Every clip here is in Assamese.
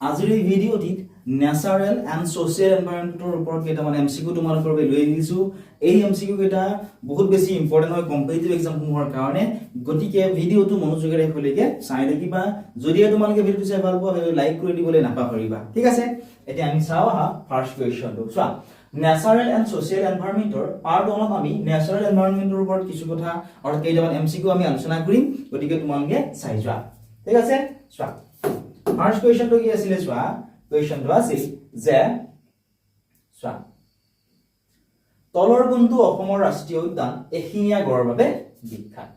আজিৰ এই ভিডিঅ'টিত ন্যাচাৰেল এণ্ড ছ'চিয়েল এনভাইৰনমেণ্টৰ ওপৰত কেইটামান এমচিকিউ তোমালোকৰ বাবে লৈ আহিছোঁ। এই এমচিকিউ কেইটা বহুত বেছি ইম্পৰ্টেণ্ট হয় কম্পিটিটিভ এক্সামসমূহৰ কাৰণে, গতিকে ভিডিঅ'টো মনোযোগেৰে শেষলৈকে চাই থাকিবা। যদিহে তোমালোকে ভিডিঅ'টো চাই ভাল পোৱা তেন্তে লাইক কৰি দিবলৈ নাপাহৰিবা, ঠিক আছে। এতিয়া আমি চাওঁ আহা ফাৰ্ষ্ট কুৱেশ্যনটো। চোৱা, ন্যাচাৰেল এণ্ড ছ'চিয়েল এনভাইৰনমেণ্টৰ পাৰ্ট 1ত আমি ন্যাচাৰেল এনভাইৰনমেণ্টৰ ওপৰত কিছু কথা আৰু কেইটামান এমচিকিউ আমি আলোচনা কৰিম, গতিকে তোমালোকে চাই যোৱা, ঠিক আছে। চোৱা, ফাৰ্ষ্ট কুৱেশ্যনটো কি আছিল? চোৱা, কুৱেশ্যনটো আছিল যে চোৱা, তলৰ কোনটো অসমৰ ৰাষ্ট্ৰীয় উদ্যান এশিঙীয়া গড়ৰ বাবে বিখ্যাত?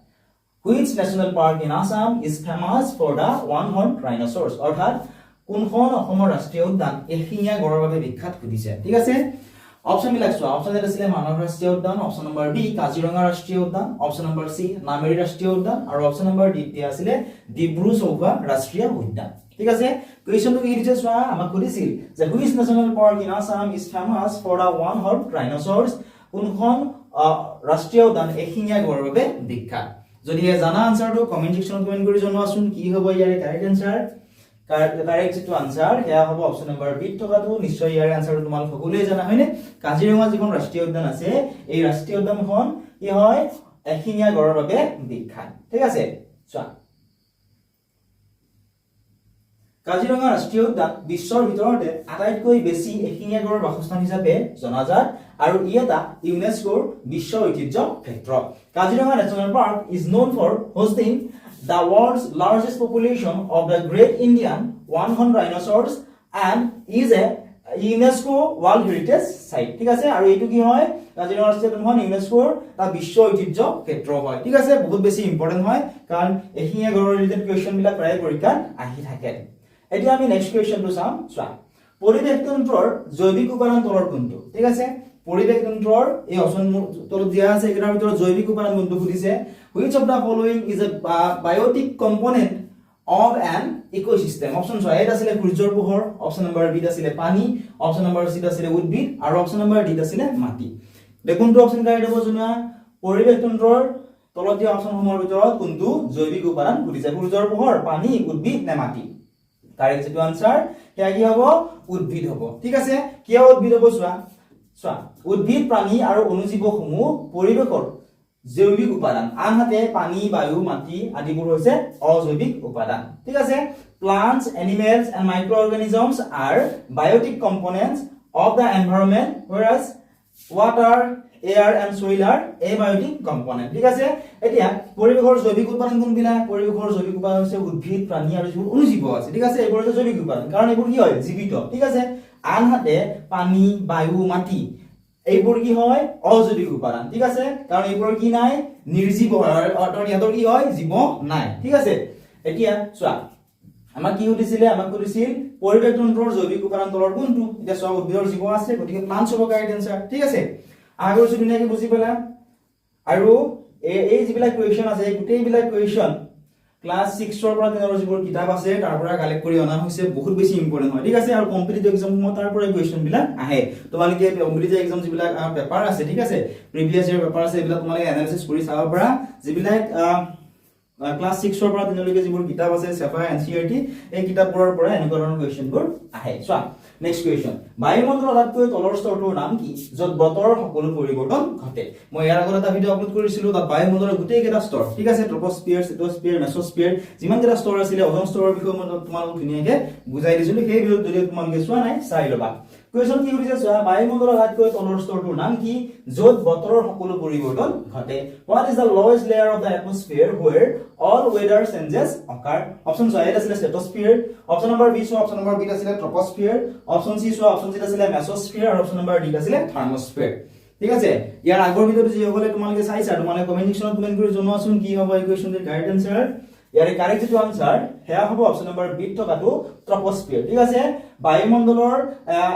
Which national park in Assam is famous for the one-horned rhinoceros? অৰ্থাৎ কোনখন অসমৰ ৰাষ্ট্ৰীয় উদ্যান এশিঙীয়া গড়ৰ বাবে বিখ্যাত সুধিছে, ঠিক আছে। অপচন বিলাক চোৱা, অপচন এ আছিলে মানস ৰাষ্ট্ৰীয় উদ্যান, অপচন নম্বৰ বি কাজিৰঙা ৰাষ্ট্ৰীয় উদ্যান, অপচন নম্বৰ সি নামেৰি ৰাষ্ট্ৰীয় উদ্যান আৰু অপচন নম্বৰ ডি আছিলে ডিব্ৰু চৌখোৱা ৰাষ্ট্ৰীয় উদ্যান, ঠিক আছে। কুৱেশ্যনটো কি দিছে চোৱা, আমাক সুধিছিল যে which national park in Assam is famous for the one horn rhinoceros? কোনখন ৰাষ্ট্ৰীয় উদ্যান এশিঙীয়া গড়ৰ বাবে বিখ্যাত? যদি জানা আনসাৰটো কমেন্ট সেকশনত কমেন্ট কৰি জনোৱাচোন কি হ'ব ইয়াৰে কাৰেক্ট আনসাৰ। কাৰেক্ট যেটো আনসাৰ সেয়া হ'ব অপচন নম্বৰ বি থকাটো। নিশ্চয় ইয়াৰে আনসাৰটো তোমালোক সকলোৱে জানা হয়নে? কাজিৰঙা যিখন ৰাষ্ট্ৰীয় উদ্যান আছে, এই ৰাষ্ট্ৰীয় উদ্যানখন কি হয়? এশিঙীয়া গড়ৰ বাবে বিখ্যাত, ঠিক আছে। চোৱা, কাজিৰঙা ৰাষ্ট্ৰীয় উদ্যান বিশ্বৰ ভিতৰতে আটাইতকৈ বেছি এশিঙীয়া গড়ৰ বাসস্থান হিচাপে জনাজাত আৰু ই এটা ইউনেস্কোৰ বিশ্ব ঐতিহ্য ক্ষেত্ৰ। Kaziranga national park is known for hosting the world's largest population of the great Indian one-horned rhinoceros and is a UNESCO World Heritage Site, ঠিক আছে। আৰু এইটো কি হয়? কাজিৰঙা ৰাষ্ট্ৰীয় উদ্যানখন ইউনেস্কোৰ এটা বিশ্ব ঐতিহ্য ক্ষেত্ৰ হয়, ঠিক আছে। বহুত বেছি ইম্পৰ্টেণ্ট হয় কাৰণ এশিঙীয়া গড়ৰ ৰিলেটেড কুৱেশ্যন বিলাক প্ৰায় পৰীক্ষাত আহি থাকে। এতিয়া আমি নেক্সট কুৱেশ্যনটো চাম। চোৱা, পৰিৱেশ তন্ত্ৰৰ জৈৱিক উপাদান তলৰ কোনটো? ঠিক আছে, পৰিৱেশ তন্ত্ৰৰ এই অপচন তলত দিয়া আছে একেটাৰ ভিতৰত জৈৱিক উপাদান কোনটো সুধিছে। Which of the following is a biotic component of an ecosystem? অপচন চোৱা, এত আছিলে সূৰ্যৰ পোহৰ, অপচন নম্বৰ বি আছিলে পানী, অপচন নম্বৰ সি আছিলে উদ্ভিদ আৰু অপচন নম্বৰ ডি আছিলে মাটি। কোনটো অপচন কাৰেক্ট হ'ব জনোৱা। পৰিৱেশ তন্ত্ৰৰ তলত দিয়া অপচনসমূহৰ ভিতৰত কোনটো জৈৱিক উপাদান সুধিছে? সূৰ্যৰ পোহৰ, পানী, উদ্ভিদ নে মাটি? কাৰেক্ট যেটো আনসাৰ সেয়া কি হ'ব? উদ্ভিদ হ'ব, ঠিক আছে। কিয় উদ্ভিদ হ'ব? চোৱা, উদ্ভিদ, প্ৰাণী আৰু অনুজীৱসমূহ পৰিৱেশৰ জৈৱিক উপাদান, আনহাতে পানী, বায়ু, মাটি আদিবোৰ হৈছে অজৈৱিক উপাদান, ঠিক আছে। Plants, animals and microorganisms are biotic components of the environment, whereas water, air and soil are abiotic component, ঠিক আছে। এতিয়া পৰিৱেশৰ জৈৱিক উপাদান কোনবিলাক? পৰিৱেশৰ জৈৱিক উপাদান হৈছে উদ্ভিদ, প্ৰাণী আৰু যিবোৰ অনুজীৱ আছে, ঠিক আছে। এইবোৰ হৈছে জৈৱিক উপাদান কাৰণ এইবোৰ কি হয়? জীৱিত, ঠিক আছে। আনহাতে পানী, বায়ু, মাটি এইবোৰ কি হয়? অজৈৱিক উপাদান, ঠিক আছে। কাৰণ এইবোৰ কি নাই? নিৰ্জীৱ হয়, অৰ্থাৎ ইহঁতৰ কি হয়? জীৱ নাই, ঠিক আছে। এতিয়া চোৱা, আমাক কি সুধিছিলে? আমাক সুধিছিল পৰিৱেশ তন্ত্ৰৰ জৈৱিক উপাদান তলৰ কোনটো? এতিয়া চোৱা, উদ্ভিদৰ জীৱ আছে, গতিকে প্লান্টছ হ'ব কাৰেক্ট আনসাৰ, ঠিক আছে। আশা কৰিছো ধুনীয়াকে বুজি পালা। আৰু এই যিবিলাক কুৱেশ্যন আছে গোটেইবিলাক কুৱেশ্যন ক্লাছ 6ৰ পৰা 10ৰ যিবোৰ কিতাপ আছে তাৰ পৰা কালেক্ট কৰি অনা হৈছে। বহুত বেছি ইম্পৰ্টেণ্ট হয়, ঠিক আছে। আৰু কম্পিটিটিভ এক্সামসমূহ তাৰ পৰা কুৱেশ্যন বিলাক আহে। তোমালোকে কম্পিটিটিভ এক্সাম যিবিলাক পেপাৰ আছে, ঠিক আছে, প্ৰিভিয়াছ ইয়াৰ পেপাৰ আছে, এইবিলাক তোমালোকে এনালাইসিস কৰি চাব পাৰা। যিবিলাক ক্লাছ 6ৰ পৰা 10লৈকে যিবোৰ কিতাপ আছে চেফা এনচিইআৰটি, এই কিতাপবোৰৰ পৰা এনেকুৱা ধৰণৰ কুৱেশ্যনবোৰ আহে। চোৱা, নেক্সট কুৱেশ্যন, বায়ুমণ্ডলৰ আটাইতকৈ তলৰ স্তৰটোৰ নাম কি য'ত বতৰৰ সকলো পৰিৱৰ্তন ঘটে? মই ইয়াৰ আগত এটা ভিডিঅ' আপলোড কৰিছিলো, তাত বায়ুমণ্ডলৰ গোটেই কেইটা স্তৰ, ঠিক আছে, ট্ৰপোস্ফিয়াৰ, স্ট্ৰেটোস্ফিয়াৰ, মেসোস্ফিয়াৰ, যিমান কেইটা স্তৰ আছিলে ওজন স্তৰৰ বিষয়ে মই তোমালোকক ধুনীয়াকে বুজাই দিছিলো। সেই ভিডিঅ'ত যদি তোমালোকে চোৱা নাই চাই ল'বা। কুৱেশ্যন কি সুধিছে চোৱা, বায়ুমণ্ডলৰ আটাইতকৈ তলৰ স্তৰটোৰ নাম কি য'ত বতৰৰ সকলো পৰিৱৰ্তন ঘটে? What is the lowest layer of the atmosphere where all weather changes occur? Option চোৱা, এত আছিলে স্ট্ৰেটোস্ফিয়াৰ, অপচন নম্বৰ বি চোৱা, অপচন নম্বৰ বি আছিলে ট্ৰপোস্ফিয়াৰ, অপচন সি চোৱা, অপচন সি আছিলে মেসোস্ফিয়াৰ আৰু অপচন নম্বৰ ডি আছিলে থাৰ্মোস্ফিয়াৰ, ঠিক আছে। ইয়াৰ আগৰ ভিডিঅ'টো যিসকলে তোমালোকে চাইছা তোমালোকে কমেন্ট সেকশনত কমেন্ট কৰি জনোৱাচোন কি হ'ব এই কুৱেশ্যনটোৰ কাৰেক্ট আনসাৰ। ইয়াৰে কাৰেক্ট যেটো আনসাৰ সেয়া হ'ব অপচন নম্বৰ বি থকাটো ট্ৰপোস্ফিয়াৰ, ঠিক আছে। বায়ুমণ্ডলৰ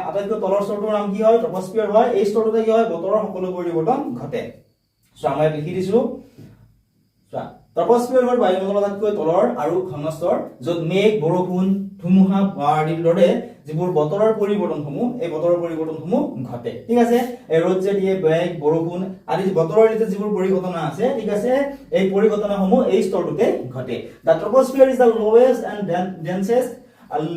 আটাইতকৈ তলৰ স্তৰটোৰ নাম কি হয়? ট্ৰপোস্ফিয়াৰ হয়। এই স্তৰটোতে কি হয়? বতৰৰ সকলো পৰিৱৰ্তন ঘটে। চোৱা, মই লিখি দিছো। চোৱা, ট্ৰপোস্ফিয়াৰ হ'ল বায়ুমণ্ডলৰ আটাইতকৈ তলৰ আৰু ঘন স্তৰ য'ত মেঘ, বৰষুণ, ধুমুহা আদিৰ দৰে যিবোৰ বতৰৰ পৰিৱৰ্তনসমূহ এই বতৰৰ পৰিৱৰ্তনসমূহ ঘটে, ঠিক আছে। এই ৰ'দ যে দিয়ে, মেঘ, বৰষুণ আদি বতৰৰ যিবোৰ পৰিঘটনা আছে, ঠিক আছে, এই পৰিঘটনাসমূহ এই স্তৰটোতে ঘটে। The troposphere is the lowest and densest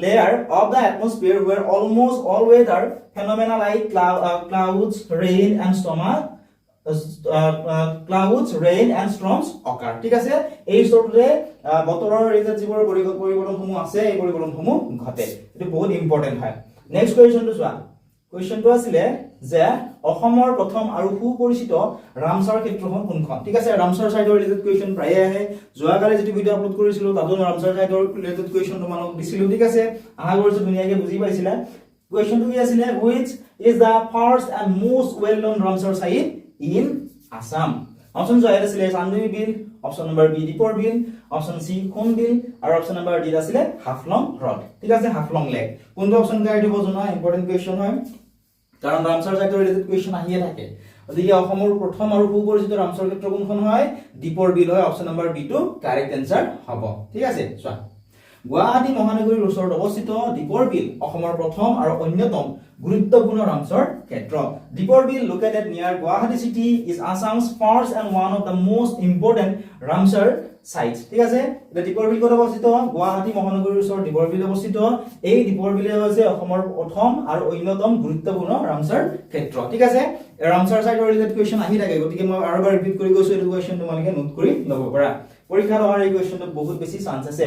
layer of the atmosphere where almost all weather phenomena like clouds, rain and storms occur. ঠিক আছে, এই স্তৰটোতে বতৰৰ এই যে যিবোৰ পৰিৱৰ্তনসমূহ আছে এই পৰিৱৰ্তনসমূহ ঘটে। এটো বহুত ইম্পৰ্টেন্ট হয়। নেক্সট কোৱেশ্চনটো চোৱা। কোৱেশ্চনটো আছিলে যে অসমৰ প্ৰথম আৰু সুপৰিচিত ৰামসাৰ ক্ষেত্ৰখন কোনখন? ঠিক আছে, ৰামসাৰ সাইটৰ ৰিলেটেড কোৱেশ্চন প্ৰায়ে আহে। যোৱাকালি যেটো ভিডিও আপলোড কৰিছিলো তাতো ৰামসাৰ সাইটৰ ৰিলেটেড কোৱেশ্চন তোমালোক দিছিলো। ঠিক আছে, আশা কৰিছো ধুনীয়াকৈ বুজি পাইছিলা। কোৱেশ্চনটো কি আছিলে? which is the first and most well known Ramsar site in Assam? Option জয় আছিলে Chandubi Beel, option number B Deepor Beel, option সি খুন বিল আৰু অপশন নম্বৰ ডি আছিলে হাফলং হ্ৰদ। ঠিক আছে, হাফলং লেক। কোনটো অপশন কাৰেক্ট হ'ব জনা ইম্পৰ্টেন্ট কোৱেশ্চন হয়, কাৰণ ৰামসাৰ সাইটৰ ৰিলেটেড কোৱেশ্চন আহিয়ে থাকে। গতিকে অসমৰ প্ৰথম আৰু সুপৰিচিত ৰামসাৰ ক্ষেত্ৰ কোনখন হয়? দীপৰ বিল হয়। অপশন নম্বৰ বি টো কাৰেক্ট এনসাৰ হ'ব। ঠিক আছে, চোৱা। গুৱাহাটী মহানগৰীৰ ওচৰত অৱস্থিত দীপৰ বিল অসমৰ প্ৰথম আৰু অন্যতম গুৰুত্বপূৰ্ণ ৰামসাৰ ক্ষেত্ৰ। দীপৰ বিল located near Guwahati city is Assam's first and one of the most important Ramsar sites. ঠিক আছে, এটা দীপৰ বিল ক'ত অৱস্থিত? গুৱাহাটী মহানগৰীৰ ওচৰত দীপৰ বিল অৱস্থিত। এই দীপৰ বিল হৈছে অসমৰ প্ৰথম আৰু অন্যতম গুৰুত্বপূৰ্ণ ৰামসাৰ ক্ষেত্ৰ। ঠিক আছে, ৰামসাৰ সাইটৰ ৰিলেটেড কোৱেশ্চন আহি থাকে, গতিকে মই আৰু এবাৰ ৰিপিট কৰি গৈছো। এই কোৱেশ্চন তোমালোকে নোট কৰি ল'ব পাৰা। পৰীক্ষাত অহাৰ এই কোৱেশ্চনটো বহুত বেছি চান্স আছে।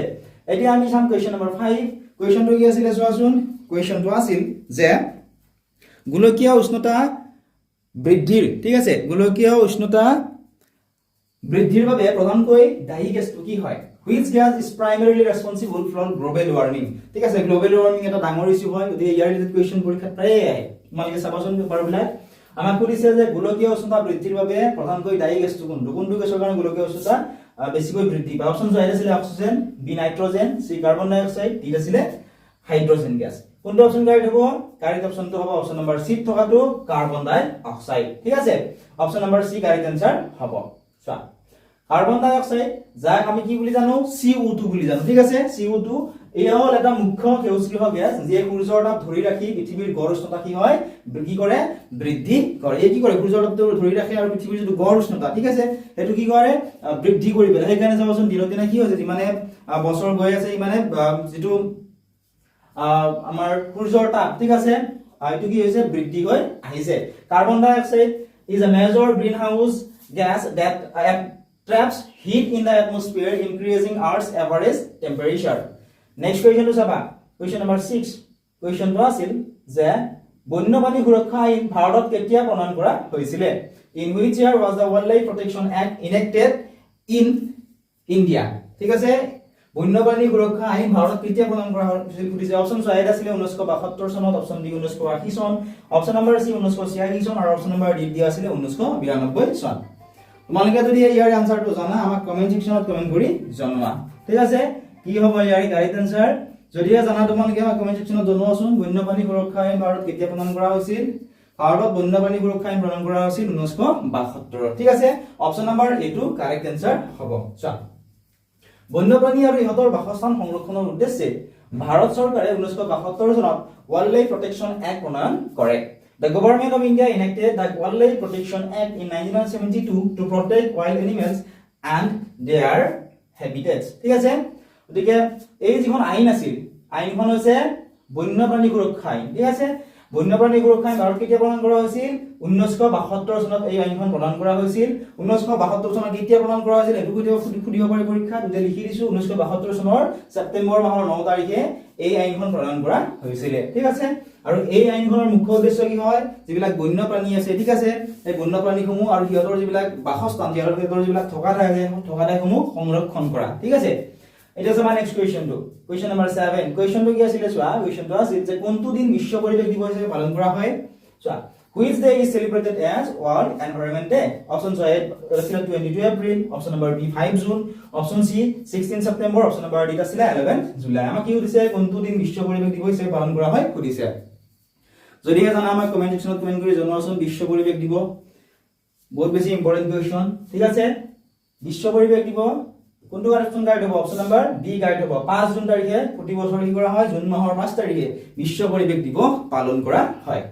এতিয়া আমি চাম কোৱেশ্চন নম্বৰ 5। কোৱেশ্চনটো কি আছিল চোৱাচোন। কোৱেশ্চনটো আছিল যে গোলকীয় উষ্ণতা বৃদ্ধিৰ, ঠিক আছে, গোলকীয় উষ্ণতা বৃদ্ধিৰ বাবে প্ৰধানকৈ দায়ী গেছটো কি হয়? which gas is primarily responsible for global warming? ঠিক আছে, গ্লোবেল ওয়ার্মিং এটা ডাঙৰ ইস্যু হয়, গতিকে ইয়াৰ ৰিলেটেড কোৱেশ্চন পৰীক্ষাত প্ৰায়ে আহে। তোমালোকে চাবাচোন পেপাৰবিলাক আমাক সুধিছে যে গোলকীয় উষ্ণতা বৃদ্ধিৰ বাবে প্ৰধানকৈ দায়ী গেছটো কোনটো? কোনটো গেছৰ কাৰণে গোলকীয় উষ্ণতা বেছিকৈ বৃদ্ধি পায়? অপশন জয় আছিলে অক্সিজেন, বি নাইট্ৰজেন, সি কাৰ্বন ডাই অক্সাইড, ডি আছিলে হাইড্ৰজেন গেছ। কোনটো অপশন কাৰেক্ট হ'ব? কাৰেক্ট অপশনটো হ'ব অপশন নম্বৰ সি থকাটো কাৰ্বন ডাই অক্সাইড। ঠিক আছে, অপশন নম্বৰ সি কাৰেক্ট আনসাৰ হ'ব। চোৱা, কাৰ্বন ডাই অক্সাইড যাক আমি কি বুলি জানো? CO2 বুলি জানো। ঠিক আছে, CO2 এয়া হ'ল এটা মুখ্য সেউজগৃহ গেছ যিয়ে সূৰ্যৰ তাপ ধৰি ৰাখি পৃথিৱীৰ গড় উষ্ণতা কি হয়? কি কৰে? বৃদ্ধি কৰে। এই কি কৰে? সূৰ্যৰ তাপ ধৰি ৰাখে আৰু পৃথিৱীৰ যিটো গড় উষ্ণতা, ঠিক আছে, সেইটো কি কৰে? বৃদ্ধি কৰি পেলাই। সেইকাৰণে চাবচোন দিনক দিনে কি হৈছে, যিমানে বছৰ গৈ আছে ইমানে যিটো আমাৰ সূৰ্যৰ তাপ, ঠিক আছে, এইটো কি হৈছে? বৃদ্ধি হৈ আহিছে। কাৰ্বন ডাই অক্সাইড is a major greenhouse gas that traps heat in the atmosphere, increasing Earth's average temperature. Next question to চাবা, question number 6. question টো আছিল যে বন্যপ্ৰাণী সুৰক্ষা আইন ভাৰতত কেতিয়া প্ৰণয়ন কৰা হৈছিল? in which year was the Wildlife Protection Act enacted in India? ঠিক আছে, বন্যপ্ৰাণী সুৰক্ষা আইন ভাৰতত কেতিয়া প্ৰণয়ন কৰা হৈছিল? অপশন এ আছিল 1972 চনত, অপশন বি 1980 চন, অপশন নম্বৰ সি 1986 চন আৰু অপশন নম্বৰ ডি আছিল 1992 চন। তোমালোকে যদি ইয়াৰ আনসাৰটো জানা আমাক কমেন্ট সেকশনত কমেন্ট কৰি জনোৱা। ঠিক আছে, কি হ'ব ইয়াৰ কাৰেক্ট আনসাৰ? যদি জানা তোমালোকে আমাক কমেন্ট সেকশনত জনোৱাচোন। বন্যপ্ৰাণী সুৰক্ষা আইন ভাৰতত কেতিয়া প্ৰণয়ন কৰা হৈছিল? ভাৰতত বন্যপ্ৰাণী সুৰক্ষা আইন প্ৰণয়ন কৰা হৈছিল 1972। ঠিক আছে, অপশন নম্বৰ এ টো কাৰেক্ট আনসাৰ হ'ব। চোৱা, বন্যপ্ৰাণী আৰু ইহঁতৰ বাসস্থান সংৰক্ষণৰ উদ্দেশ্যে ভাৰত চৰকাৰে 1972 চনত Wildlife Protection Act প্ৰণয়ন কৰে। The government of India enacted the Wildlife Protection Act in 1972 to protect wild animals and their habitats. ঠিক আছে, গতিকে এই যিখন আইন আছিল, আইনখন হৈছে বন্যপ্ৰাণী সুৰক্ষা আইন। ঠিক আছে, বন্যপ্ৰাণী সুৰক্ষা আইন ভাৰত কেতিয়া প্ৰণয়ন কৰা হৈছিল? 1972 চনত এই আইনখন প্ৰণয়ন কৰা হৈছিল। 1972 চনত কেতিয়া প্ৰণয়ন কৰা হৈছিল এইটো সুধিব পাৰি পৰীক্ষাত, দুটা লিখি দিছো। 1972 চনৰ ছেপ্টেম্বৰ মাহৰ 9 তাৰিখে এই আইনখন প্ৰণয়ন কৰা হৈছিল। ঠিক আছে, আৰু এই আইনখনৰ মুখ্য উদ্দেশ্য কি হয়? যিবিলাক বন্যপ্ৰাণী আছে, ঠিক আছে, এই বন্যপ্ৰাণীসমূহ আৰু সিহঁতৰ যিবিলাক বাসস্থান, সিহঁতৰ যিবিলাক থকা ঠাইসমূহ সংৰক্ষণ কৰা। ঠিক আছে, এটা আছে নেক্সট কোৱেশ্চনটো, কোৱেশ্চন নম্বৰ 7। কোৱেশ্চনটো কি আছিল চোৱা, কোৱেশ্চনটো আছিল যে কোনটো দিন বিশ্ব পৰিৱেশ দিৱস হিচাপে পালন কৰা হয়? চোৱা, which day is celebrated as World Environment Day? Option A আছিল 22 April, option number B 5 June, option C 16 September, option number D আছিল 11 জুলাই। আমাক কি সুধিছে? কোনটো দিন বিশ্ব পৰিৱেশ দিৱস হিচাপে পালন কৰা হয় সুধিছে। যদিহে জানা আমাক কমেন্ট সেকশনত কমেন্ট কৰি জনোৱাচোন। বিশ্ব পৰিৱেশ দিৱস বহুত বেছি ইম্পৰ্টেন্ট কোৱেশ্চন। ঠিক আছে, বিশ্ব পৰিৱেশ দিৱস কোনটো অপশন কাৰেক্ট হ'ব? অপশন নম্বৰ বি কাৰেক্ট হ'ব। 5 জুন তাৰিখে প্ৰতি বছৰ কি কৰা হয়? জুন মাহৰ 5 তাৰিখে বিশ্ব পৰিৱেশ দিৱস পালন কৰা হয়।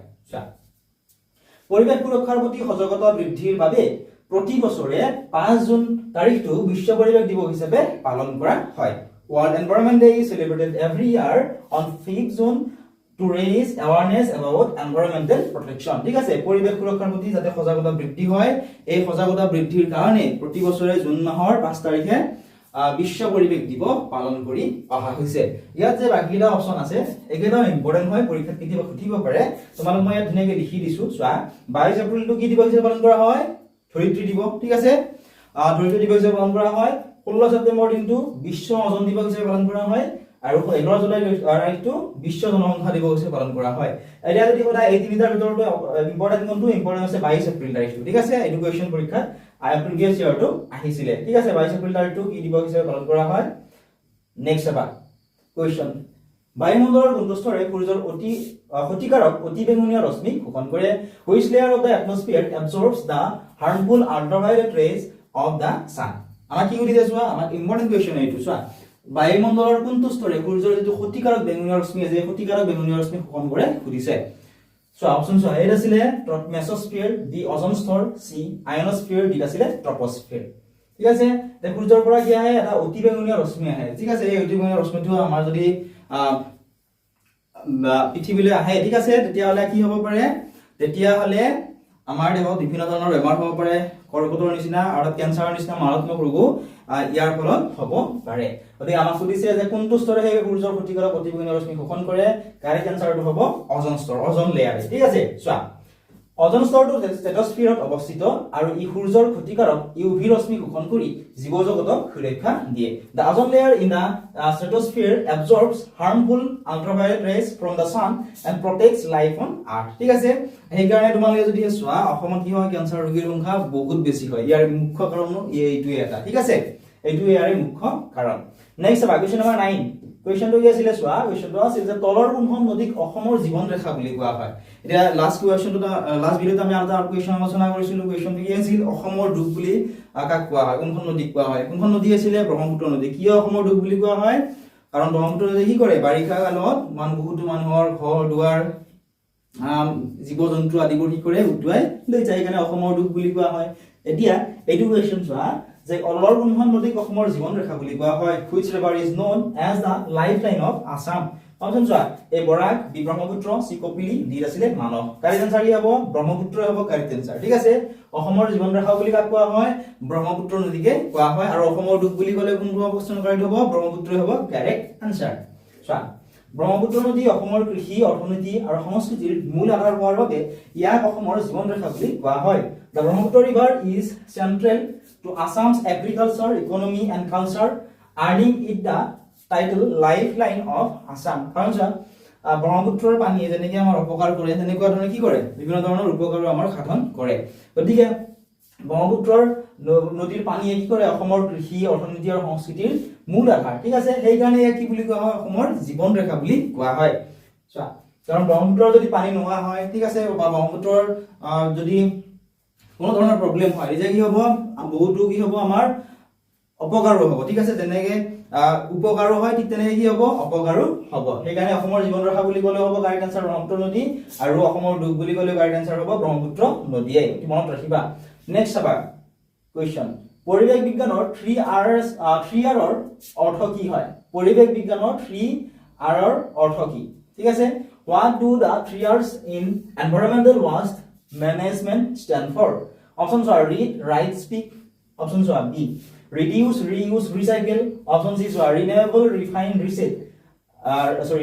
পৰিৱেশ সুৰক্ষাৰ প্ৰতি সজাগতা বৃদ্ধিৰ বাবে প্ৰতি বছৰে 5 জুন তাৰিখটো বিশ্ব পৰিৱেশ দিৱস হিচাপে পালন কৰা হয়। World Environment Day is celebrated every year on 5th June to raise awareness about environmental protection. ঠিক আছে, পৰিবেশ সুৰক্ষাৰ প্ৰতি যাতে সজাগতা বৃদ্ধি হয়, এই সজাগতা বৃদ্ধিৰ কাৰণে প্ৰতি বছৰে জুন মাহৰ 5 তাৰিখে বিশ্ব পৰিবেশ দিৱস পালন কৰি অহা হৈছে। ইয়াত যে বাকিটা অপচন আছে একেটা ইম্পৰ্টেন্ট হয়, পৰীক্ষাত কেতিয়াবা সুধিব পাৰে। তোমালোক মই ইয়াত ধুনীয়াকৈ লিখি দিছো। চোৱা 22 এপ্ৰিলটো কি দিৱস হিচাপে পালন কৰা হয়? ধৰিত্ৰী দিৱস। ঠিক আছে, ধৰিত্ৰী দিৱস হিচাপে পালন কৰা হয়। 16 ছেপ্টেম্বৰ দিনটো বিশ্ব ওজন দিৱস হিচাপে পালন কৰা হয় আৰু 11 জুলাই তাৰিখটো বিশ্ব জনসংখ্যা দিৱস হিচাপে পালন কৰা হয়। এতিয়া যদি সদায় এই তিনিটাৰ ভিতৰত ইম্পৰ্টেন্ট কোনটো? ইম্পৰ্টেন্ট আছে 22 এপ্ৰিল তাৰিখটো। ঠিক আছে, এইটো কোৱেশ্চন পৰীক্ষাত প্ৰিভিয়াছ ইয়াৰটো আহিছিলে। ঠিক আছে, 22 এপ্ৰিল তাৰিখটো কি দিৱস হিচাপে পালন কৰা হয়? নেক্সট এবাৰ কোৱেশ্চন, বায়ুমণ্ডলৰ কোনটো স্তৰে সূৰ্যৰ ক্ষতিকাৰক অতিবেঙুনীয়া ৰশ্মি শোষণ কৰে? Which layer of the atmosphere absorbs the harmful ultraviolet rays of the sun? আমাক কি সুধিছে চোৱা, আমাক ইম্পৰ্টেন্ট কোৱেশ্চন এইটো। চোৱা বায়ুমণ্ডলৰ কোনটো স্তৰে সূৰ্যৰ যিটো ক্ষতিকাৰক বেঙুনীয়া ৰশ্মি আছে ক্ষতিকাৰক বেঙুনীয়া ৰশ্মি শোষণ কৰে সুধিছে। সো অপশন চোৱা, এ আছিলে মেসোস্ফিয়াৰ, বি ওজন স্তৰ, সি আয়নোস্ফিয়াৰ, ডি আছিলে ট্ৰপোস্ফিয়াৰ। ঠিক আছে, তে সূৰ্যৰ পৰা কি আহে? এটা অতিবেঙুনীয়া ৰশ্মি আহে। ঠিক আছে, এই অতিবেঙুনীয়া ৰশ্মিটো আমাৰ যদি পৃথিৱীলৈ আহে, ঠিক আছে, তেতিয়াহ'লে কি হ'ব পাৰে? তেতিয়াহ'লে আমাৰ দেহত বিভিন্ন ধৰণৰ বেমাৰ হ'ব পাৰে, কৰ্কটৰ নিচিনা আৰু কেঞ্চাৰৰ নিচিনা মাৰাত্মক ৰোগো ইয়াৰ ফলত হ'ব পাৰে। গতিকে আমাক সুধিছে যে কোনটো স্তৰে সেই সূৰ্যৰ ক্ষতিকাৰক অতিবেঙুনীয়া ৰশ্মি শোষণ কৰে? কাৰেক্ট এনসাৰটো হ'ব ওজন স্তৰ, ওজন লেয়াৰ। ঠিক আছে, চোৱা ওজন স্তৰটো ষ্ট্ৰেটোস্ফিয়াৰত অৱস্থিত আৰু ই সূৰ্যৰ ক্ষতিকাৰক ইউভি ৰশ্মি শোষণ কৰি জীৱজগতক সুৰক্ষা দিয়ে। The ozone layer in the stratosphere absorbs harmful ultraviolet rays from the sun and protects life on earth. ঠিক আছে, এই কাৰণে তোমালোকে যদি চোৱা অসমত কি হয়? কেঞ্চাৰ ৰোগীৰ সংখ্যা বহুত বেছি হয়। ইয়াৰ মুখ্য কাৰণো এইটোৱে এটা। ঠিক আছে, এইটোৱে ইয়াৰ মুখ্য কাৰণ। নেক্সট চাবা কোৱেশ্চন নম্বৰ 9। কোৱেশ্চনটো কি আছিল? চোৱা কোৱেশ্চনটো আছিল যে তলৰ কোনখন নদীক অসমৰ জীৱন ৰেখা বুলি কোৱা হয়? এতিয়া লাষ্ট ভিডিঅ'ত আমি এটা কোৱেশ্চন আলোচনা কৰিছিলো। কোৱেশ্চনটো কি আছিল? অসমৰ দুখ বুলি কাক কোৱা হয়? কোনখন নদীক কোৱা হয়? কোনখন নদী আছিলে? ব্ৰহ্মপুত্ৰ নদী। কিয় অসমৰ দুখ বুলি কোৱা হয়? কাৰণ ব্ৰহ্মপুত্ৰ নদী কি কৰে? বাৰিষা কালত বহুতো মানুহৰ ঘৰ দুৱাৰ জীৱ জন্তু আদিবোৰ কি কৰে? উটুৱাই লৈ যায়, সেইকাৰণে অসমৰ দুখ বুলি কোৱা হয়। এতিয়া এইটো কোৱেশ্চন চোৱা যে তলৰ কোনখন নদীক অসমৰ জীৱন ৰেখা বুলি কোৱা হয়? Which river is known as the lifeline of Assam? Option চোৱা, এ বৰাক, বি ব্ৰহ্মপুত্ৰ, সি কপিলি, ডি আছিলে মানস। কাৰেক্ট আনসাৰ কি হ'ব? ব্ৰহ্মপুত্ৰ হ'ব কাৰেক্ট আনসাৰ। ঠিক আছে, অসমৰ জীৱন ৰেখা বুলি কাক কোৱা হয়? ব্ৰহ্মপুত্ৰ নদীকে কোৱা হয়। আৰু অসমৰ দুখ বুলি ক'লে কোনটো অপচন কাৰেক্ট হ'ব? ব্ৰহ্মপুত্ৰই হ'ব কাৰেক্ট আনসাৰ। চোৱা ব্ৰহ্মপুত্ৰ নদী অসমৰ কৃষি, অৰ্থনীতি আৰু সংস্কৃতিৰ মূল আধাৰ হোৱাৰ বাবে ইয়াক অসমৰ জীৱন ৰেখা বুলি কোৱা হয়। The Brahmaputra River is central to Assam's agriculture, economy and culture, earning it the title Lifeline of Assam. কাৰণ ব্ৰহ্মপুত্ৰৰ পানীয়ে যেনেকৈ আমাৰ উপকাৰ কৰে তেনেকুৱা ধৰণে কি কৰে? বিভিন্ন ধৰণৰ উপকাৰো আমাৰ সাধন কৰে। গতিকে ব্ৰহ্মপুত্ৰৰ নদীৰ পানীয়ে কি কৰে? অসমৰ কৃষি, অৰ্থনীতি আৰু সংস্কৃতিৰ মূল আধাৰ। ঠিক আছে, সেইকাৰণে ইয়াক কি বুলি কোৱা হয়? অসমৰ জীৱন ৰেখা বুলি কোৱা হয়। চোৱা কাৰণ ব্ৰহ্মপুত্ৰৰ যদি পানী নোহোৱা হয়, ঠিক আছে, বা ব্ৰহ্মপুত্ৰৰ যদি কোনো ধৰণৰ প্ৰব্লেম হয়, এতিয়া কি হ'ব? বহুতো কি হ'ব? আমাৰ অপকাৰো হ'ব। ঠিক আছে, যেনেকৈ উপকাৰো হয় ঠিক তেনেকৈ কি হ'ব? অপকাৰো হ'ব। সেইকাৰণে অসমৰ জীৱন ৰেখা বুলি ক'লে হ'ব কাৰেক্ট আনসাৰ ব্ৰহ্মপুত্ৰ নদী, আৰু অসমৰ দুখ বুলি ক'লে কাৰেক্ট আনসাৰ হ'ব ব্ৰহ্মপুত্ৰ নদীয়ে। মনত ৰাখিবা। নেক্সট চাবা কোৱেশ্চন, পৰিৱেশ বিজ্ঞানৰ 3R ৰ অৰ্থ কি হয়? পৰিৱেশ বিজ্ঞানৰ 3R ৰ অৰ্থ কি? ঠিক আছে, what do the 3Rs in environmental waste management stand for? Option চোৱা, read, write, speak. অপচন চোৱা, B reduce, reuse, recycle. Option C চোৱা, renewable, refine, reset.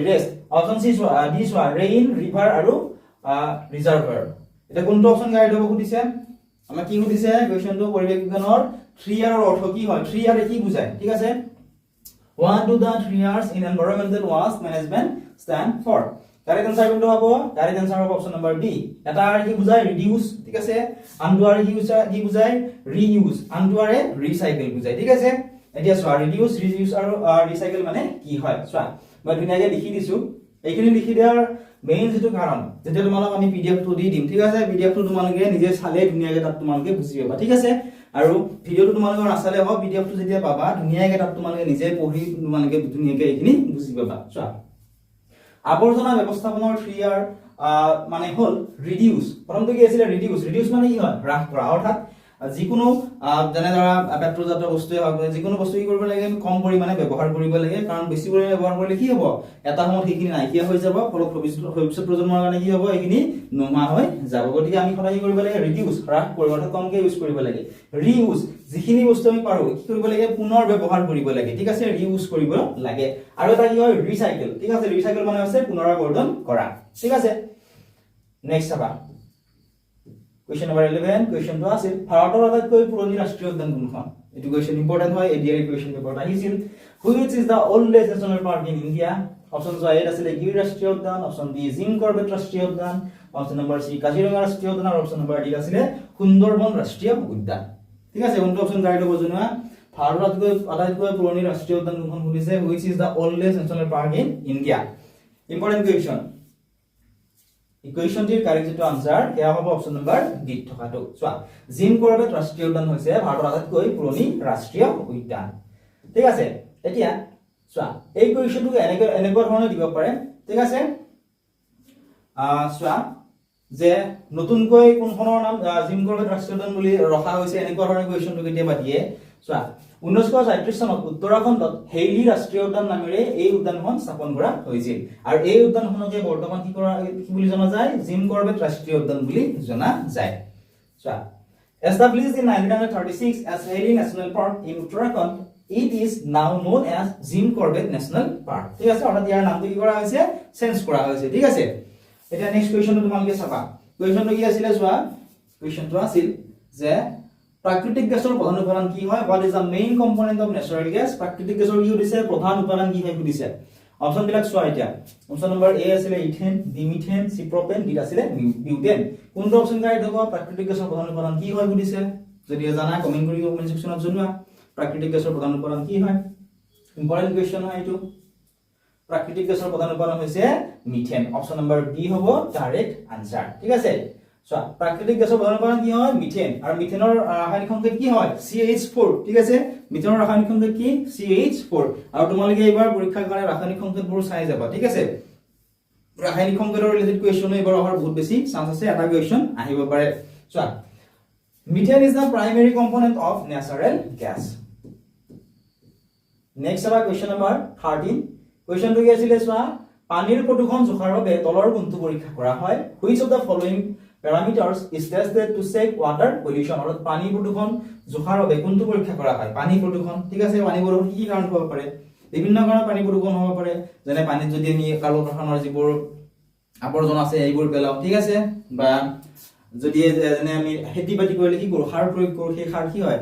rest. Option C চোৱা, ডি চোৱা, rain, river আৰু reservoir. এটা কোনটো অপচন গাইড হ'ব সুধিছে? আমাক কি সুধিছে? কোৱেশ্চনটো পৰিৱেশ বিজ্ঞানৰ 3R ৰ অৰ্থ কি হয়? 3R কি বুজায়? ঠিক আছে, what do the 3Rs in environmental waste management stand for? Correct answer কোনটো হ'ব? কারেক্ট আনসার হ'ব অপচন নম্বৰ বি। এটা আর কি বুজায়? রিডিউস। ঠিক আছে, আনটো আর কি বুজায়? রিইউজ। আনটো আরে রিসাইকেল বুজায়। ঠিক আছে, এতিয়া চোৱা ৰিডিউস, ৰিইউজ আৰু ৰিসাইকেল মানে কি হয়? চোৱা মই ধুনীয়াকৈ লিখি দিছো। এইখিনি লিখি দিয়াৰ মেইন যেটো কাৰণ, যেতিয়া তোমালোক আমি পিডিএফটো দি দিম, ঠিক আছে, পিডিএফটো তোমালোকে নিজে চালে ধুনীয়াকৈ তাত তোমালোকে বুজি পাবা। ঠিক আছে, আৰু ভিডিওটো তোমালোকৰ নাচালে হ'ব, পিডিএফটো যেতিয়া পাবা ধুনীয়াকৈ তাত তোমালোকে নিজে পঢ়ি তোমালোকে ধুনীয়াকৈ এইখিনি বুজি পাবা। চোৱা আৱৰ্জনা ব্যৱস্থাপনাৰ 3R মানে হল ৰিডিউস। প্ৰথমটো কি আছিল? ৰিডিউস। ৰিডিউস মানে কি হয়? হ্ৰাস কৰা। অৰ্থাৎ যিকোনো যেনে ধৰা পেট্ৰলজাত বস্তুৱে হওক যিকোনো বস্তু কি কৰিব লাগে কম পৰিমাণে ব্যৱহাৰ কৰিব লাগে কাৰণ বেছি পৰিমাণে ব্যৱহাৰ কৰিলে কি হ'ব এটা সময়ত সেইখিনি নাইকিয়া হৈ যাব ফলত ভৱিষ্যত প্ৰজন্মৰ কাৰণে কি হ'ব এইখিনি নোহোৱা হৈ যাব গতিকে আমি সদায় কি কৰিব লাগে ৰিডিউস হ্ৰাস কৰিব অৰ্থাৎ কমকে ইউজ কৰিব লাগে ৰিউজ যিখিনি বস্তু আমি পাৰো কি কৰিব লাগে পুনৰ ব্যৱহাৰ কৰিব লাগে ঠিক আছে ৰিউজ কৰিব লাগে আৰু এটা কি হয় ৰিসাইকেল ঠিক আছে ৰিসাইকেল মানে হৈছে পুনৰাবৰ্তন কৰা ঠিক আছে নেক্সট চাবা Question number 11 question to আছিল ভাৰতৰ আটাইতকৈ পুৰণি ৰাষ্ট্ৰীয় উদ্যান কোনখন এটো কোৱেশ্চন ইম্পৰ্টেন্ট হয় এডিআই কোৱেশ্চন পেপাৰত আহিছিল which is the oldest national park in India option A আছিল গিৰ ৰাষ্ট্ৰীয় উদ্যান অপচন বি জিম কৰবেট ৰাষ্ট্ৰীয় উদ্যান অপচন নম্বৰ সি কাজিৰঙা ৰাষ্ট্ৰীয় উদ্যান আৰু অপচন নম্বৰ ডি আছিল সুন্দৰবন ৰাষ্ট্ৰীয় উদ্যান ঠিক আছে কোনটো অপচন কাৰেক্ট হ'ব জনোৱা ভাৰতৰ আটাইতকৈ পুৰণি ৰাষ্ট্ৰীয় উদ্যান কোনখন সুধিছে which is the oldest national park in India important question ইকুৱেশনটিৰ কাৰেক্ট যেটো আনসাৰ এয়া হ'ব অপচন নম্বৰ ডি থকাটো চোৱা জিম কৰবেট ৰাষ্ট্ৰীয় উদ্যান হৈছে ভাৰতৰ আটাইতকৈ পুৰণি ৰাষ্ট্ৰীয় উদ্যান ঠিক আছে এতিয়া চোৱা এই কুৱেশনটো এনেকুৱা ধৰণে দিব পাৰে ঠিক আছে চোৱা যে নতুনকৈ কোনখনৰ নাম জিম কৰবেট ৰাষ্ট্ৰীয় উদ্যান বুলি ৰখা হৈছে এনেকুৱা ধৰণে কুৱেশনটো কেতিয়াবা দিয়ে চোৱা 1937 চনত উত্তৰাখণ্ডত হেইলি ৰাষ্ট্ৰীয় উদ্যান নামেৰে এই উদ্যানখন স্থাপন কৰা হৈছিল আৰু এই উদ্যানখনকে বৰ্তমান কি বুলি জনা যায় জিম কৰবেট ৰাষ্ট্ৰীয় উদ্যান বুলি জনা যায় চোৱা established in 1936 as Hailey National Park in Uttarakhand it is now known as Jim Corbett National Park ঠিক আছে অৰ্থাৎ ইয়াৰ নামটো কি কৰা হৈছে চেঞ্জ কৰা হৈছে ঠিক আছে এটা নেক্সট কোৱেশ্চনটো তোমালোকে চাবা কোৱেশ্চনটো কি আছিল চোৱা কোৱেশ্চনটো আছিল যে প্ৰাকৃতিক গেছৰ প্ৰধান উপাদান কি হয় what is the main component of natural gas প্ৰাকৃতিক গেছৰ কি হৈছে প্ৰধান উপাদান কি হয় সুধিছে অপচন বিলাক চোৱা এতিয়া অপচন নম্বৰ এ আছিল ইথেন বি মিথেন সি প্ৰপেন ডি আছিল বিউটেন কোনটো অপচন কাৰেক্ট হ'ব প্ৰাকৃতিক গেছৰ প্ৰধান উপাদান কি হয় সুধিছে যদি জানা কমেন্ট কৰি কমেন্ট সেকশনত জনোৱা প্ৰাকৃতিক গেছৰ প্ৰধান উপাদান কি হয় ইম্পৰ্টেন্ট কোৱেশ্চন হয় এটো প্ৰাকৃতিক গেছৰ প্ৰধান উপাদান হৈছে মিথেন অপচন নম্বৰ বি হ'ব ডাইৰেক্ট আনসাৰ ঠিক আছে সো প্ৰাকৃতিক গেছৰ প্ৰধান উপাদান কি হয় মিথেন আৰু মিথেনৰ ৰাসায়নিক সংকেত কি হয় CH4 ঠিক আছে মিথেনৰ ৰাসায়নিক সংকেত কি CH4 আৰু তোমালোকে এবাৰ পৰীক্ষাৰ কাৰণে ৰাসায়নিক সংকেতবোৰ চাই যাবা ঠিক আছে ৰাসায়নিক সংকেতৰ ৰিলেটেড কোৱেশ্চন এবাৰ অহাৰ বহুত বেছি চান্স আছে এটা কোৱেশ্চন আহিব পাৰে so methane is the primary component of natural gas next আবাৰ কোৱেশ্চন নম্বৰ 13 কোৱেশ্চনটো কি আছিল চোৱা পানীৰ প্ৰদূষণ জোখাৰ বাবে তলৰ কোনটো পৰীক্ষা কৰা হয় which of the following parameters is tested to check water pollution অর্থাৎ পানী প্ৰদূষণ জোখাৰ বাবে কোনটো পৰীক্ষা কৰা হয় পানী প্ৰদূষণ ঠিক আছে পানী প্ৰদূষণ কি কাৰণ হ'ব পাৰে বিভিন্ন কাৰণত পানী প্ৰদূষণ হ'ব পাৰে যেনে পানীত যদি আমি কাৰ্বনৰ যিবোৰ আৱৰ্জনা আছে এইবোৰ পেলাও ঠিক আছে বা যদি যেনে আমি খেতি বাতি কৰিলে কি কৰো সাৰ প্ৰয়োগ কৰো সেই সাৰ কি হয়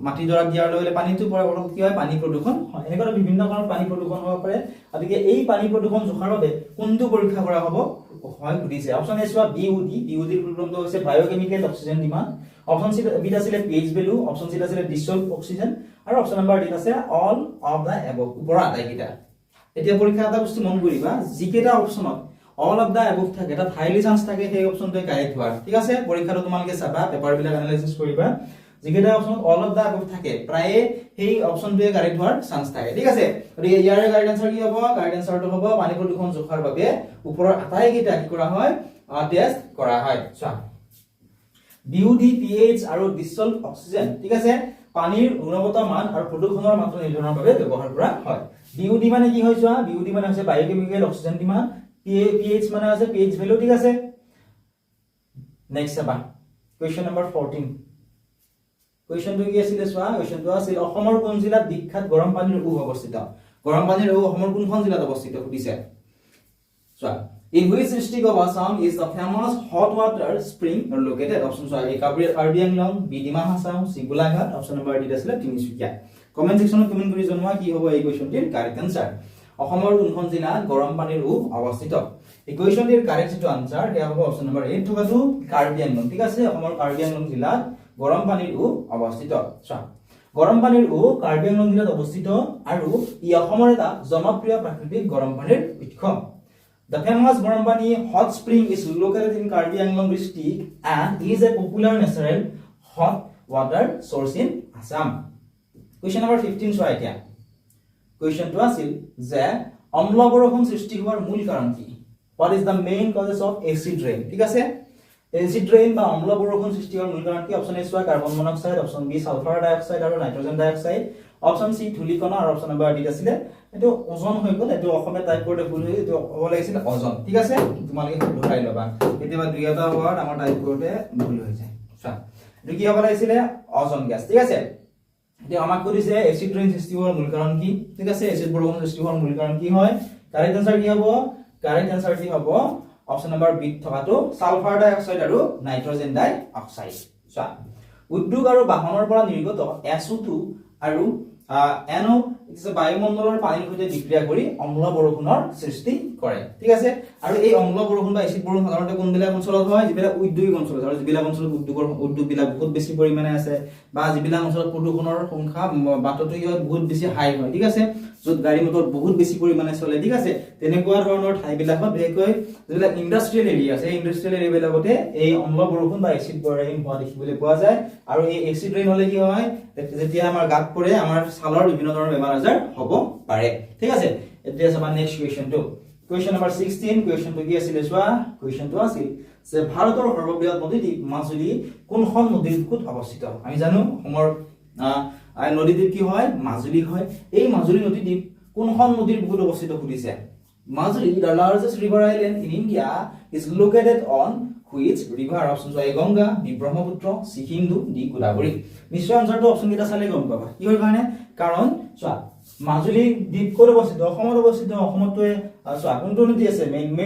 মাটি দৰা দিয়াৰ লগে পানীটো পৰে ফলত কি হয় পানী প্ৰদূষণ হয় এনেকুৱা বিভিন্ন কাৰণত পানী প্ৰদূষণ হ'ব পাৰে গতিকে এই পানী প্ৰদূষণ জোখাৰ বাবে কোনটো পৰীক্ষা কৰা হ'ব হয় সুধিছে অপচন এ চোৱা BOD ফুল ফৰ্মটো হৈছে biochemical oxygen demand option C B আছিল pH ভ্যালু অপচন সি আছিল ডিসলভ অক্সিজেন আৰু অপচন নম্বৰ ডি আছে অল অফ দা এবভ ওপৰ আটাইকেইটা এতিয়া পৰীক্ষা এটা বস্তু মন কৰিবা যিকেইটা অপচনত all of the above থাকে এটা হাইলি চান্স থাকে সেই অপচনটো কাৰেক্ট হোৱাৰ ঠিক আছে পৰীক্ষাটো তোমালোকে চাবা পেপাৰ বিলাক এনালাইসিস কৰিবা যিকেইটা অপচনত all of the above থাকে প্ৰায় সেই অপচনটোৱে কাৰেক্ট হোৱাৰ চান্স থাকে ঠিক আছে গতিকে ইয়াৰ কাৰেক্ট আনসাৰ কি হ'ব কাৰেক্ট আনসাৰটো হ'ব পানী প্ৰদূষণ জোখাৰ বাবে ওপৰৰ আটাইকেইটা কি কৰা হয় টেষ্ট কৰা হয় চোৱা BOD pH আৰু ডিসলভ অক্সিজেন ঠিক আছে পানীৰ গুণগত মান আৰু প্ৰদূষণৰ মাত্ৰা নিৰ্ধাৰণৰ বাবে ব্যৱহাৰ কৰা হয় BOD মানে কি হয় চোৱা BOD মানে হৈছে বায়োকেমিকেল অক্সিজেন ডিমান্ড pH মানে আছে pH ভ্যালু ঠিক আছে নেক্সট আবা কোৱেশ্চন নম্বৰ 14 কোৱেশ্চনটো কি আছিল চোৱা কোৱেশ্চনটো আছিল অসমৰ কোন জিলাত বিখ্যাত গৰম পানীৰ উৎস অৱস্থিত গৰম পানীৰ উৎস অসমৰ কোনখন জিলাত অৱস্থিত সুধিছে চোৱা in which district of Assam is the famous hot water spring located option চোৱা A Karbi Anglong B Dima Hasao C Golaghat option number D আছিল তিনিচুকীয়া কমেন্ট সেকশনত কমেন্ট কৰি জনোৱা কি হ'ব এই কোৱেশ্চনটিৰ কাৰেক্ট আনসাৰ অসমৰ কোনখন জিলাত গৰম পানীৰ উৎস অৱস্থিত এই কোৱেশ্চনটিৰ কাৰেক্ট যেটো আনসাৰ এয়া হ'ব অপচন নম্বৰ 8 থকাটো কাৰ্বি আংলং ঠিক আছে অসমৰ কাৰ্বি আংলং জিলাত গৰম পানীৰ উৎস অৱস্থিত চোৱা গৰম পানীৰ উৎস কাৰ্বি আংলং জিলাত অৱস্থিত আৰু ই অসমৰ এটা জনপ্ৰিয় প্ৰাকৃতিক গৰম পানীৰ উৎস The famous Gorambani hot spring is located in Karbi Anglong district and is a popular natural hot water source in Assam. Question number 15 চোৱা এতিয়া কোৱেশ্চনটো আছিল যে অম্ল বৰষুণ সৃষ্টি হোৱাৰ মূল কাৰণ কি What is the main causes of acid rain ঠিক আছে এচিড ৰেইন বা অম্ল বৰষুণ সৃষ্টি হোৱাৰ মূল কাৰণ কি অপচন এ চোৱা কাৰ্বন মনক্সাইড অপচন বি সালফাৰ ডাই অক্সাইড আৰু নাইট্ৰজেন ডাই অক্সাইড অপচন সি ধূলিকণা আৰু অপচন নম্বৰ ডি আছিলে এটো ওজন হৈ গ'ল এটো অসমে টাইপ কৰোতে ভুল হৈ এটো হ'ব লাগিছিল ওজন ঠিক আছে তোমালোকে ধৰাই লবা কেতিয়াবা দুই এটা ওয়াৰ্ড আমাৰ টাইপ কৰোতে ভুল হৈ যায় চোৱা এটো কি হ'ব লাগিছিল ওজন গ্যাস ঠিক আছে এতিয়া আমাক কৈছে এচিড ৰেইন সৃষ্টি হোৱাৰ মূল কাৰণ কি ঠিক আছে এচিড বৰষুণ সৃষ্টি হোৱাৰ মূল কাৰণ কি হয় কাৰেক্ট আনসাৰ কি হ'ব কাৰেক্ট আনসাৰ কি হ'ব অপচন নম্বৰ বি থকাটো সালফাৰ ডাই অক্সাইড আৰু নাইট্ৰজেন ডাই অক্সাইড চোৱা উদ্যোগ আৰু বাহনৰ পৰা নিৰ্গত SO2 আৰু NO বায়ুমণ্ডলৰ পানীৰ সৈতে বিক্ৰিয়া কৰি অম্ল বৰষুণৰ সৃষ্টি কৰে ঠিক আছে আৰু এই অম্ল বৰষুণ বা এচিড বৰষুণ সাধাৰণতে কোনবিলাক অঞ্চলত হয় যিবিলাক উদ্যোগিক অঞ্চলত আৰু যিবিলাক অঞ্চলত উদ্যোগ বিলাক বহুত বেছি পৰিমাণে আছে বা যিবিলাক অঞ্চলত প্ৰদূষণৰ সংখ্যা বাতটো বহুত বেছি হাই হয় ঠিক আছে য'ত গাড়ী মটৰ বহুত বেছি পৰিমাণে চলে ঠিক আছে তেনেকুৱা ধৰণৰ ঠাইবিলাকত বিশেষকৈ যিবিলাক ইণ্ডাষ্ট্ৰিয়েল এৰিয়া আছে ইণ্ডাষ্ট্ৰিয়েল এৰিয়াবিলাকতে এই অম্ল বৰষুণ বা এচিড ৰেইন হোৱা দেখিবলৈ পোৱা যায় আৰু এই এচিড ৰেইন হ'লে কি হয় যেতিয়া আমাৰ গাত পৰে আমাৰ ছালৰ বিভিন্ন ধৰণৰ বেমাৰ আজাৰ হ'ব পাৰে ঠিক আছে এতিয়া চাবা নেক্সট কোৱেশ্চনটো কোৱেশ্চন নম্বৰ 16 কোৱেশ্চনটো কি আছিল চোৱা কোৱেশ্চনটো আছিল যে ভাৰতৰ সৰ্ববৃহৎ নদীদ্বীপ মাজুলী কোনখন নদীৰ বুকুত অৱস্থিত আমি জানো অসমৰ নদীদ্বীপ কি হয় মাজুলী হয় এই মাজুলী নদীদ্বীপ কোনখন নদীৰ বুকুত অৱস্থিত সুধিছে Majuli the largest river island in India is located on which river options A Ganga B Brahmaputra C Sindhu D Godavari নিশ্চয় আনসাৰটো অপচন কেইটা চালে গম পাবা কি হয় কাৰণে কাৰণ চোৱা মাজুলী দ্বীপ ক'ত অৱস্থিত অসমত অৱস্থিত অসমতকৈ চোৱা কোনটো নদী আছে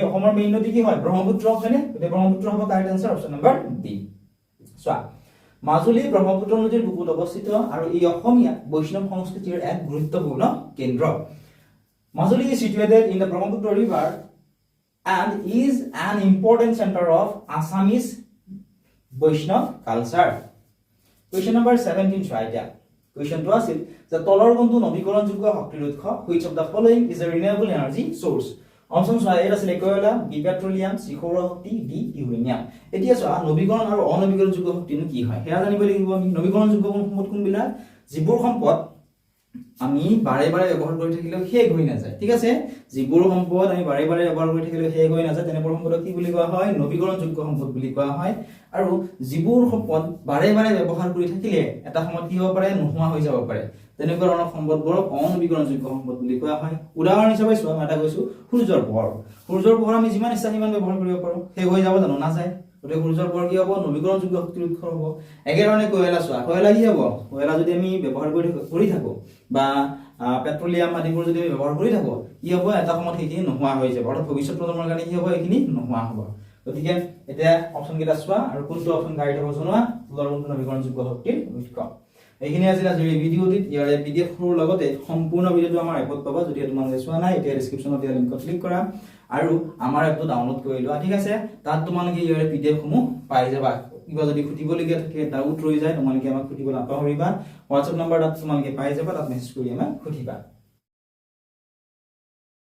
অসমৰ মেইন নদী কি হয় ব্ৰহ্মপুত্ৰ হয়নে গতিকে ব্ৰহ্মপুত্ৰ হ'ব correct answer option number D চোৱা মাজুলী ব্ৰহ্মপুত্ৰ নদীৰ বুকুত অৱস্থিত আৰু এই অসমীয়া বৈষ্ণৱ সংস্কৃতিৰ এক গুৰুত্বপূৰ্ণ কেন্দ্ৰ Majuli is situated in the Brahmaputra river and is an important center of Assamese Vaishnav culture. Question number 17 চোৱা এতিয়া কোৱেশ্চনটো আছিল যে তলৰ কোনটো নৱীকৰণযোগ্য শক্তিৰ উৎস which of the following is a renewable energy source option চোৱা এ আছিল কয়লা বি পেট্ৰলিয়াম সি সৌৰ শক্তি ডি ইউৰেনিয়াম এতিয়া চোৱা নৱীকৰণ আৰু অনৱীকৰণযোগ্য শক্তিনো কি হয় হেয়া জানিব লাগিব আমি নৱীকৰণযোগ্য সম্পদ কোনবিলাক যিবোৰ সম্পদ আমি বাৰে বাৰে ব্যৱহাৰ কৰি থাকিলেও শেষ হৈ নাযায় ঠিক আছে যিবোৰ সম্পদ আমি বাৰে বাৰে ব্যৱহাৰ কৰি থাকিলেও শেষ হৈ নাযায় তেনেবোৰ সম্পদক কি বুলি কোৱা হয় নৱীকৰণযোগ্য সম্পদ বুলি কোৱা হয় আৰু যিবোৰ সম্পদ বাৰে বাৰে ব্যৱহাৰ কৰি থাকিলে এটা সময়ত কি হ'ব পাৰে নোহোৱা হৈ যাব পাৰে তেনেকুৱা ধৰণৰ সম্পদবোৰক অনৱীকৰণযোগ্য সম্পদ বুলি কোৱা হয় উদাহৰণ হিচাপে চোৱা মই এটা কৈছো সূৰ্যৰ পোহৰ আমি যিমান ইচ্ছা সিমান ব্যৱহাৰ কৰিব পাৰো শেষ হৈ যাব জানো নাযায় গতিকে সূৰ্যৰ পোহৰ কি হ'ব নৱীকৰণযোগ্য শক্তিৰ উৎস হ'ব একেধৰণে কয়লা চোৱা কয়লা কি হ'ব কয়লা যদি আমি ব্যৱহাৰ কৰি থাকো বা পেট্ৰলিয়াম আদিবোৰ যদি ব্যৱহাৰ কৰি থাকো কি হ'ব এটা সময়ত সেইখিনি নোহোৱা হৈ যাব অৰ্থাৎ ভৱিষ্যত প্ৰজন্মৰ কাৰণে কি হ'ব এইখিনি নোহোৱা হ'ব গতিকে এতিয়া অপচন কেইটা চোৱা আৰু কোনটো অপচন গাইড হ'ব জনোৱা তলৰ কোনটো নৱীকৰণযোগ্য শক্তিৰ উৎস এইখিনি আছিল আজিৰ এই ভিডিঅ'টিত ইয়াৰে পিডিএফ ৰ লগতে সম্পূৰ্ণ ভিডিঅ'টো আমাৰ এপত পাবা যদি তোমালোকে চোৱা নাই এতিয়া ডেসক্ৰিপচনত দিয়া লিংকত ক্লিক কৰা আৰু আমাৰ এপটো ডাউনলোড কৰি লোৱা ঠিক আছে তাত তোমালোকে ইয়াৰে পিডিএফ সমূহ পাই যাবা কিবা যদি খুটিবলগীয়া থাকে ডাউট ৰৈ যায় তোমালোকে আমাক খুটিব নাপাহৰিবা WhatsApp নম্বৰ তাত তোমালোকে পাই যাবা তাত মেছেজ কৰি আমাক খুটিবা